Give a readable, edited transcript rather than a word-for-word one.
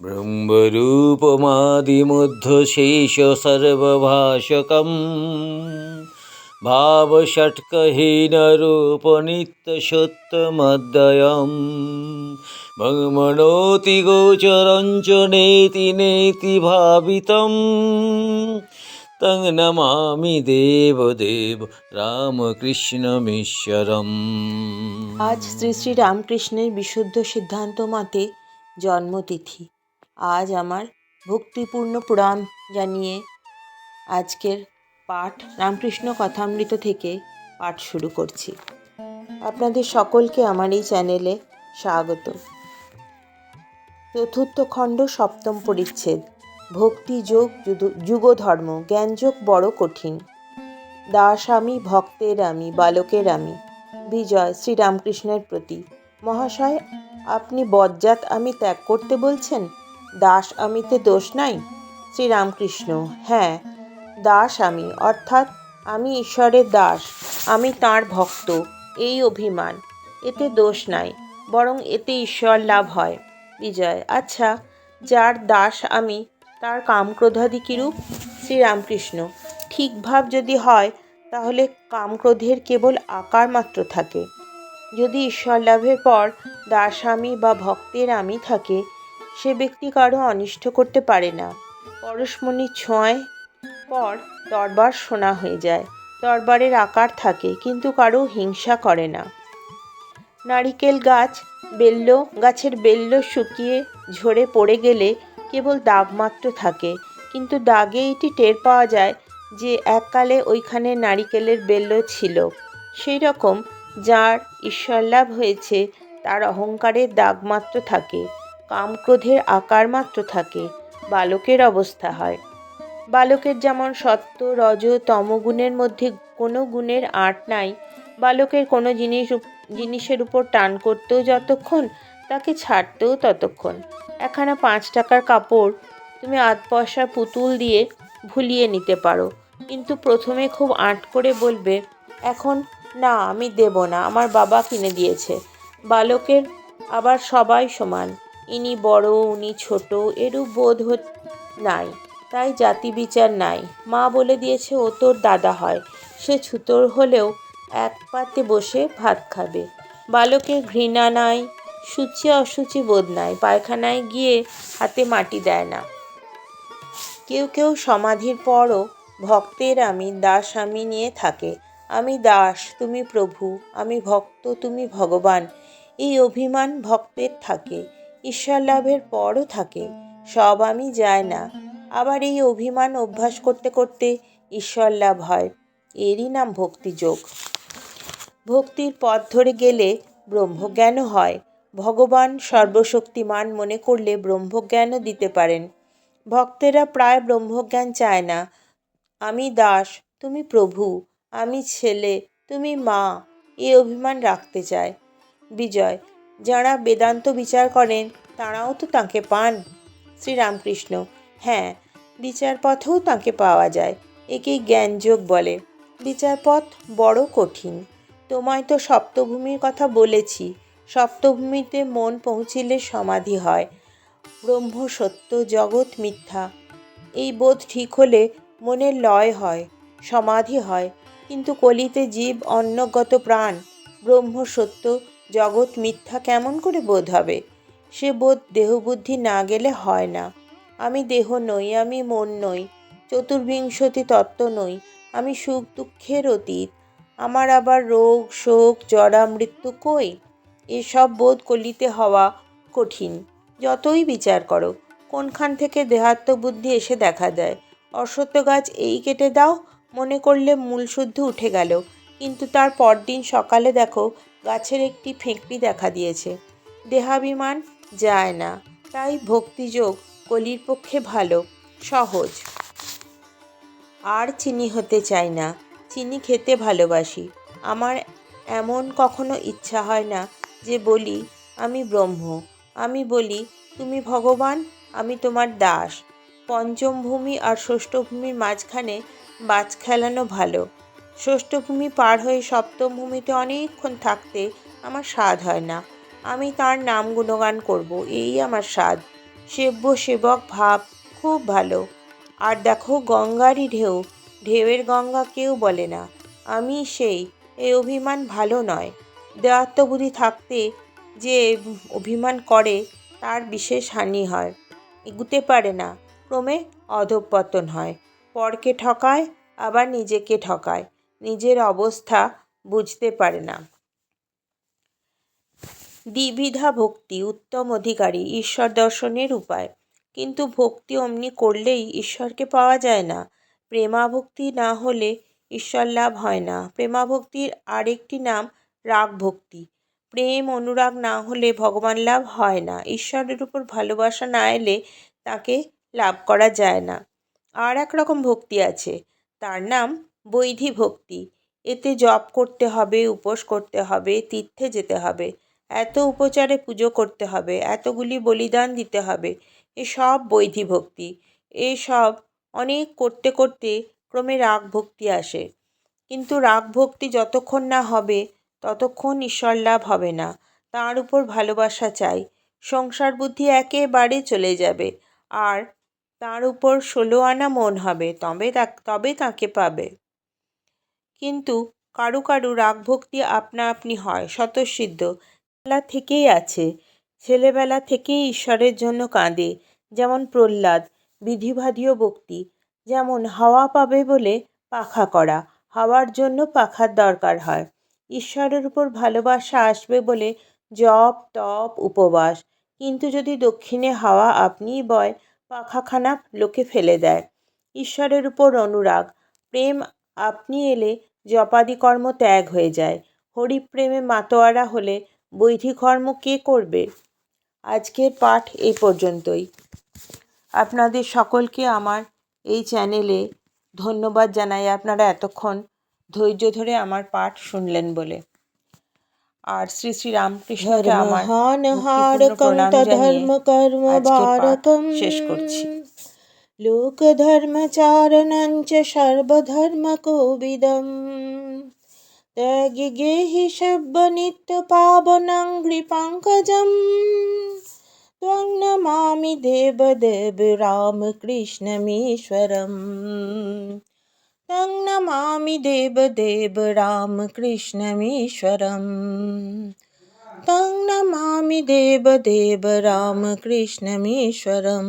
ब्रह्मरूपमादिमध्यशेषसर्वभाषकं भावषट्कहीनरूपनित्यसत्यमद्वयं भ्रमणोति गोचरं च नेति नेति भावितं तं नमामि देवदेव রামকৃষ্ণমীশ্বরম। আজ শ্রী শ্রী রামকৃষ্ণের বিশুদ্ধ সিদ্ধান্ত মতে জন্মতিথি। আজ আমার ভক্তিপূর্ণ প্রণাম জানিয়ে আজকের পাঠ রামকৃষ্ণ কথামৃত থেকে পাঠ শুরু করছি। আপনাদের সকলকে আমার এই চ্যানেলে স্বাগত। চতুর্থ খণ্ড, সপ্তম পরিচ্ছেদ, ভক্তি যোগ যুগধর্ম। জ্ঞানযোগ বড় কঠিন। দাস আমি, ভক্তের আমি, বালকের আমি। বিজয় শ্রীরামকৃষ্ণের প্রতি। মহাশয়, আপনি বজ্জাত আমি ত্যাগ করতে বলছেন? দাস আমিতে দোষ নাই? শ্রীরামকৃষ্ণ: হ্যাঁ, দাস আমি, অর্থাৎ আমি ঈশ্বরের দাস, আমি তাঁর ভক্ত, এই অভিমান, এতে দোষ নাই, বরং এতে ঈশ্বর লাভ হয়। বিজয়: আচ্ছা, যার দাস আমি, তার কামক্রোধাদি কিরূপ? শ্রীরামকৃষ্ণ: ঠিক ভাব যদি হয়, তাহলে কামক্রোধের কেবল আকার মাত্র থাকে। যদি ঈশ্বর লাভের পর দাস আমি বা ভক্তের আমি থাকে, সে ব্যক্তি কারো অনিষ্ট করতে পারে না। পরশমণির ছোঁয়ায় পর দরবার সোনা হয়ে যায়। দরবারের আকার থাকে, কিন্তু কারো হিংসা করে না। নারিকেল গাছের বেল্ল শুকিয়ে ঝরে পড়ে গেলে কেবল দাগ মাত্র থাকে, কিন্তু দাগে এটি টের পাওয়া যায় যে এককালে ওইখানে নারিকেলের বেল্ল ছিল। সেই রকম যার ঈশ্বরলাভ হয়েছে, তার অহংকারের দাগ মাত্র থাকে, কামক্রোধের আকার মাত্র থাকে, বালকের অবস্থা হয়। বালকের যেমন সত্ত্ব রজ তম গুণের মধ্যে কোনো গুণের আঁট নাই, বালকের কোনো জিনিসের উপর টান করতেও যতক্ষণ, তাকে ছাড়তেও ততক্ষণ। একখানা 5 টাকার কাপড় তুমি 8 পয়সার পুতুল দিয়ে ভুলিয়ে নিতে পারো, কিন্তু প্রথমে খুব আঁট করে বলবে, এখন না, আমি দেব না, আমার বাবা কিনে দিয়েছে। বালকের আবার সবাই সমান, ইনি বড় উনি ছোট, এরূপ বোধ নাই, তাই জাতি বিচার নাই। মা বলে দিয়েছে ও তোর দাদা হয়, সে ছুতোর হলেও এক পাতে বসে ভাত খাবে। বালকের ঘৃণা নাই, সূচি অসুচি বোধ নাই, পায়খানায় গিয়ে হাতে মাটি দেয় না। কেউ কেউ সমাধির পরও ভক্তের আমি, দাস আমি নিয়ে থাকে। আমি দাস, তুমি প্রভু, আমি ভক্ত, তুমি ভগবান, এই অভিমান ভক্তের থাকে। ঈশ্বর লাভের পরও থাকে। সব আমি যায় না। আবার এই অভিমান অভ্যাস করতে করতে ঈশ্বর লাভ হয়। এরই নাম ভক্তিযোগ। ভক্তির পথ ধরে গেলে ব্রহ্মজ্ঞানও হয়। ভগবান সর্বশক্তিমান মনে করলে ব্রহ্মজ্ঞানও দিতে পারেন। ভক্তেরা প্রায় ব্রহ্মজ্ঞান চায় না। আমি দাস, তুমি প্রভু, আমি ছেলে, তুমি মা, এই অভিমান রাখতে চায়। বিজয়: যাঁরা বেদান্ত বিচার করেন, তাঁরাও তো তাঁকে পান? শ্রীরামকৃষ্ণ: হ্যাঁ, বিচারপথেও তাঁকে পাওয়া যায়। একেই জ্ঞানযোগ বলে। বিচারপথ বড় কঠিন। তোমায় তো সপ্তভূমির কথা বলেছি। সপ্তভূমিতে মন পৌঁছিলে সমাধি হয়। ব্রহ্ম সত্য, জগৎ মিথ্যা, এই বোধ ঠিক হলে মনের লয় হয়, সমাধি হয়। কিন্তু কলিতে জীব অন্নগত প্রাণ, ব্রহ্ম সত্য জগৎ মিথ্যা কেমন করে বোধ হবে? সে বোধ দেহবুদ্ধি না গেলে হয় না। আমি দেহ নই, আমি মন নই, চতুর্বিংশতি তত্ত্ব নই, আমি সুখ দুঃখের অতীত, আমার আবার রোগ শোক জরা মৃত্যু কই? এসব বোধ কলিতে হওয়া কঠিন। যতই বিচার করো, কোনখান থেকে দেহাত্মবুদ্ধি এসে দেখা দেয়। অশ্বত্থ গাছ এই কেটে দাও মনে করলে মূল শুদ্ধ উঠে গেল, কিন্তু তার পরদিন সকালে দেখো গাছের একটি ফেঁকড়ি দেখা দিয়েছে। দেহাভিমান যায় না। তাই ভক্তিযোগ কলির পক্ষে ভালো, সহজ। আর চিনি হতে চাই না, চিনি খেতে ভালোবাসি। আমার এমন কখনো ইচ্ছা হয় না যে বলি আমি ব্রহ্ম। আমি বলি তুমি ভগবান, আমি তোমার দাস। পঞ্চম ভূমি আর ষষ্ঠ ভূমির মাঝখানে বাজ খেলানো ভালো। ষষ্ঠ ভূমি পার হয়ে সপ্তম ভূমিতে অনেকক্ষণ থাকতে আমার স্বাদ হয় না। আমি তার নাম গুণগান করব, এই আমার স্বাদ। সেব্য সেবক ভাব খুব ভালো। আর দেখো গঙ্গারই ঢেউ, ঢেউয়ের গঙ্গা কেউ বলে না আমি সেই, এই অভিমান ভালো নয়। দেয়াত্মবুদ্ধি থাকতে যে অভিমান করে তার বিশেষ হানি হয়, এগুতে পারে না, ক্রমে অধঃপতন হয়, পরকে ঠকায় আবার নিজেকে ঠকায়, নিজের অবস্থা বুঝতে পারে না। দ্বিবিধা ভক্তি উত্তম অধিকারী ঈশ্বর দর্শনের উপায়। কিন্তু ভক্তি অমনি করলেই ঈশ্বরকে পাওয়া যায় না। প্রেমাভক্তি না হলে ঈশ্বর লাভ হয় না। প্রেমাভক্তির আরেকটি নাম রাগ ভক্তি। প্রেম অনুরাগ না হলে ভগবান লাভ হয় না। ঈশ্বরের উপর ভালোবাসা না এলে তাকে লাভ করা যায় না। আর এক রকম ভক্তি আছে, তার নাম বৈধি ভক্তি। এতে জপ করতে হবে, উপোস করতে হবে, তীর্থে যেতে হবে, এত উপচারে পুজো করতে হবে, এতগুলি বলিদান দিতে হবে, এসব বৈধি ভক্তি। এসব অনেক করতে করতে ক্রমে রাগ ভক্তি আসে। কিন্তু রাগ ভক্তি যতক্ষণ না হবে ততক্ষণ ঈশ্বর লাভ হবে না। তার উপর ভালোবাসা চাই, সংসার বুদ্ধি একেবারে চলে যাবে, আর তার উপর 16 আনা মন হবে, তবে তাকে পাবে। কিন্তু কারু কারু রাগ ভক্তি আপনা আপনি হয়, স্বতঃসিদ্ধ, ছেলেবেলা থেকেই আছে, ছেলেবেলা থেকেই ঈশ্বরের জন্য কাঁদে, যেমন প্রহ্লাদ। বিধিবাদীয় ভক্তি, যেমন হাওয়া পাবে বলে পাখা করা, হাওয়ার জন্য পাখার দরকার হয়। ঈশ্বরের উপর ভালোবাসা আসবে বলে জপ তপ উপবাস। কিন্তু যদি দক্ষিণে হাওয়া আপনিই বয়, পাখাখানা লোকে ফেলে দেয়। ঈশ্বরের উপর অনুরাগ প্রেম আপনি এলে জপাদি কর্ম ত্যাগ হয়ে যায়। হরিপ্রেমে মাতোয়ারা হলে বৈদিক কর্ম কে করবে? আজকের পাঠ এই পর্যন্তই। আপনাদের সকলকে আমার এই চ্যানেলে ধন্যবাদ জানাই, আপনারা এতক্ষণ ধৈর্য ধরে আমার পাঠ শুনলেন বলে। আর শ্রী শ্রী রামকৃষ্ণকে আমার ভক্তিপূর্ণ প্রণাম জানিয়ে আজকের পাঠ শেষ করছি। লোকধর্মচারণঞ্চ সর্বধর্মকোবিদম ত্যাগি গেহি সব্য নিত্য পাবনং হৃপঙ্কজম ত্বং নমামি দেবদেব রামকৃষ্ণমীশ্বরম ত্বং নমামি দেবদেব রামকৃষ্ণমীশ্বরম ত্বং নমামি দেবদেব রামকৃষ্ণমীশ্বরম।